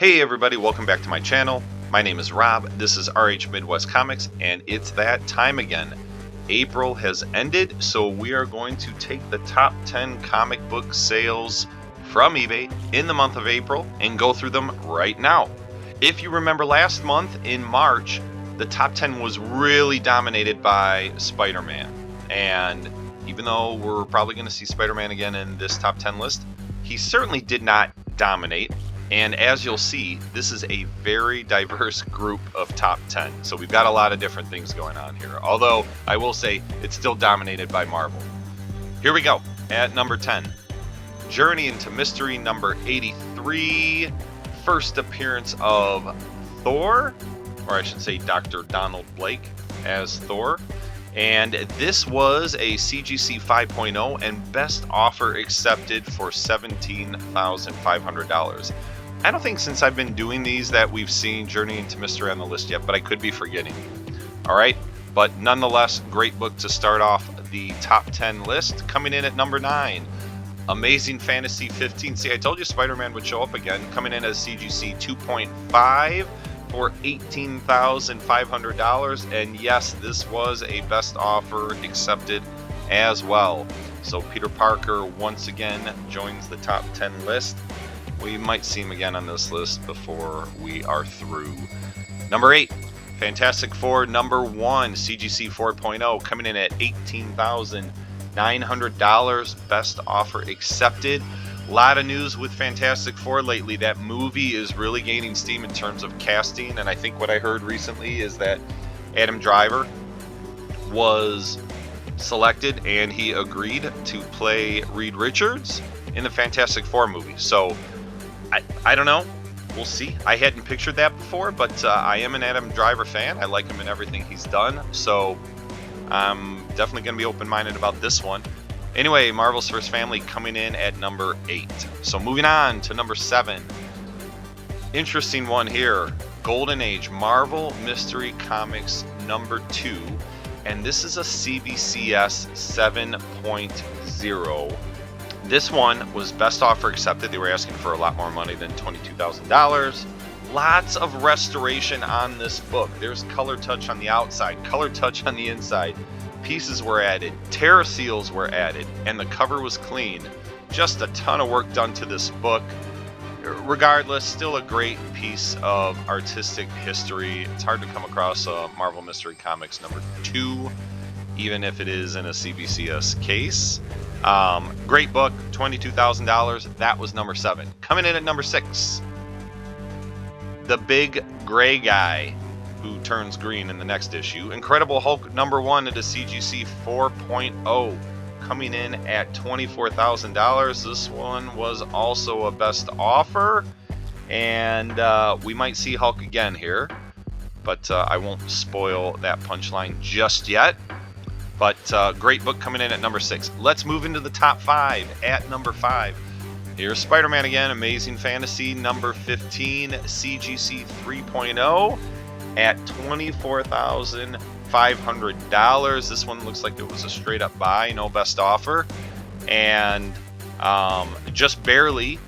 Hey everybody, welcome back to my channel. My name is Rob, this is RH Midwest Comics, and it's that time again. April has ended, so we are going to take the top 10 comic book sales from eBay in the month of April and go through them right now. If you remember last month, in March, the top 10 was really dominated by Spider-Man. And even though we're probably going to see Spider-Man again in this top 10 list, he certainly did not dominate. And as you'll see, this is a very diverse group of top 10. So we've got a lot of different things going on here. Although, I will say, it's still dominated by Marvel. Here we go. At number 10, Journey into Mystery number 83. First appearance of Thor, or I should say Dr. Donald Blake as Thor. And this was a CGC 5.0 and best offer accepted for $17,500. I don't think since I've been doing these that we've seen Journey into Mystery on the list yet, but I could be forgetting. Alright, but nonetheless, great book to start off the top 10 list. Coming in at number 9, Amazing Fantasy 15. See, I told you Spider-Man would show up again. Coming in as CGC 2.5 for $18,500. And yes, this was a best offer accepted as well. So Peter Parker once again joins the top 10 list. We might see him again on this list before we are through. Number 8, Fantastic Four number 1, CGC 4.0, coming in at $18,900. Best offer accepted. A lot of news with Fantastic Four lately. That movie is really gaining steam in terms of casting, and I think what I heard recently is that Adam Driver was selected and he agreed to play Reed Richards in the Fantastic Four movie. So I don't know. We'll see. I hadn't pictured that before, but I am an Adam Driver fan. I like him in everything he's done. So I'm definitely going to be open-minded about this one. Anyway, Marvel's First Family coming in at number 8. So moving on to number 7. Interesting one here. Golden Age Marvel Mystery Comics number 2. And this is a CBCS 7.0. This one was best offer accepted. They were asking for a lot more money than $22,000. Lots of restoration on this book. There's color touch on the outside, color touch on the inside. Pieces were added, tear seals were added, and the cover was clean. Just a ton of work done to this book. Regardless, still a great piece of artistic history. It's hard to come across a Marvel Mystery Comics number 2, even if it is in a CBCS case. Great book, $22,000. That was number 7. Coming in at number 6, The Big Gray Guy who turns green in the next issue. Incredible Hulk number 1 at a CGC 4.0, coming in at $24,000. This one was also a best offer, and we might see Hulk again here, but I won't spoil that punchline just yet. But great book coming in at number 6. Let's move into the top 5. At number 5, here's Spider-Man again, Amazing Fantasy number 15, CGC 3.0 at $24,500. This one looks like it was a straight up buy, no best offer, and just barely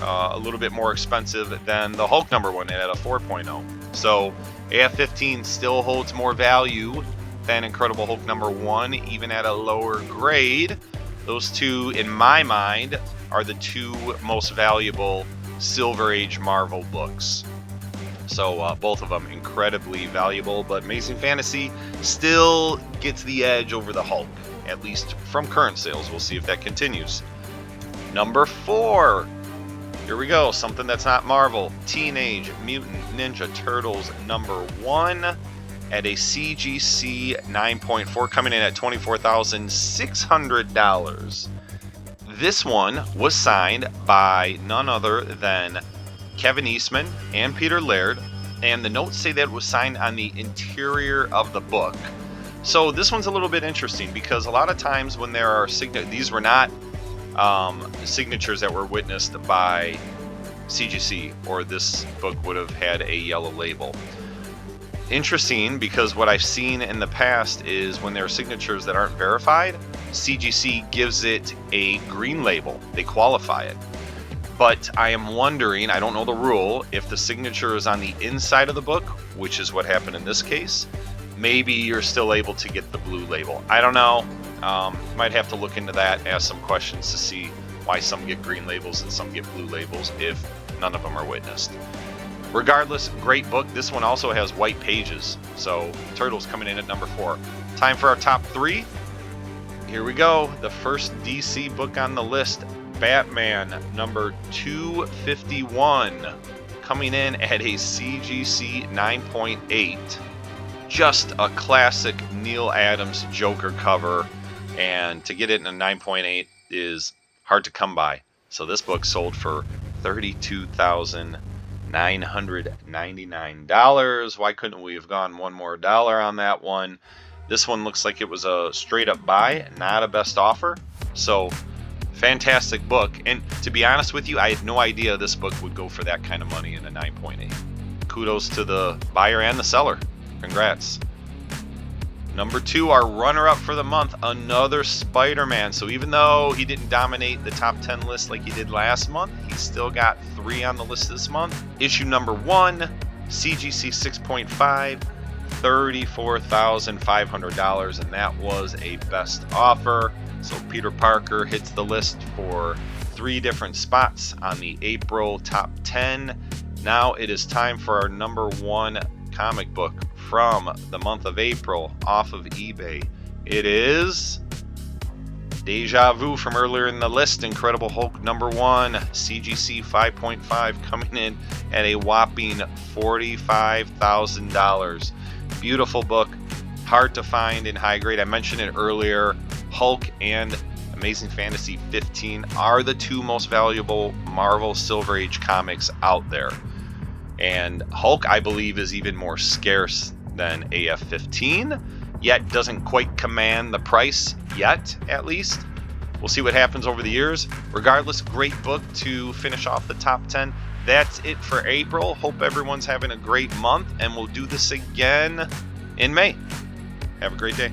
a little bit more expensive than the Hulk number 1 at a 4.0. So AF15 still holds more value than Incredible Hulk number 1, even at a lower grade. Those two, in my mind, are the two most valuable Silver Age Marvel books. So both of them incredibly valuable, but Amazing Fantasy still gets the edge over the Hulk, at least from current sales. We'll see if that continues. Number 4. Here we go, something that's not Marvel. Teenage Mutant Ninja Turtles number 1 at a CGC 9.4, coming in at $24,600. This one was signed by none other than Kevin Eastman and Peter Laird, and the notes say that it was signed on the interior of the book. So this one's a little bit interesting because a lot of times when there are these were not signatures that were witnessed by CGC, or this book would have had a yellow label. Interesting, because what I've seen in the past is when there are signatures that aren't verified, CGC gives it a green label. They qualify it. But I am wondering, I don't know the rule, if the signature is on the inside of the book, which is what happened in this case, maybe you're still able to get the blue label. I don't know. Might have to look into that, ask some questions to see why some get green labels and some get blue labels if none of them are witnessed. Regardless, great book. This one also has white pages. So Turtles coming in at number 4. Time for our top 3. Here we go. The first DC book on the list, Batman number 251, coming in at a CGC 9.8. Just a classic Neil Adams Joker cover, and to get it in a 9.8 is hard to come by. So this book sold for $32,999. Why couldn't we have gone one more dollar on that one? This one looks like it was a straight up buy, not a best offer. So fantastic book. And to be honest with you, I had no idea this book would go for that kind of money in a 9.8. Kudos to the buyer and the seller. Congrats. Number 2, our runner-up for the month, another Spider-Man. So even though he didn't dominate the top 10 list like he did last month, he still got 3 on the list this month. Issue number 1, CGC 6.5, $34,500, and that was a best offer. So Peter Parker hits the list for 3 different spots on the April top 10. Now it is time for our number 1 comic book from the month of April off of eBay. It is Deja Vu from earlier in the list, Incredible Hulk number 1, CGC 5.5, coming in at a whopping $45,000. Beautiful book, hard to find in high grade. I mentioned it earlier. Hulk and Amazing Fantasy 15 are the 2 most valuable Marvel Silver Age comics out there. And Hulk, I believe, is even more scarce than AF-15, yet doesn't quite command the price yet, at least. We'll see what happens over the years. Regardless, great book to finish off the top 10. That's it for April. Hope everyone's having a great month, and we'll do this again in May. Have a great day.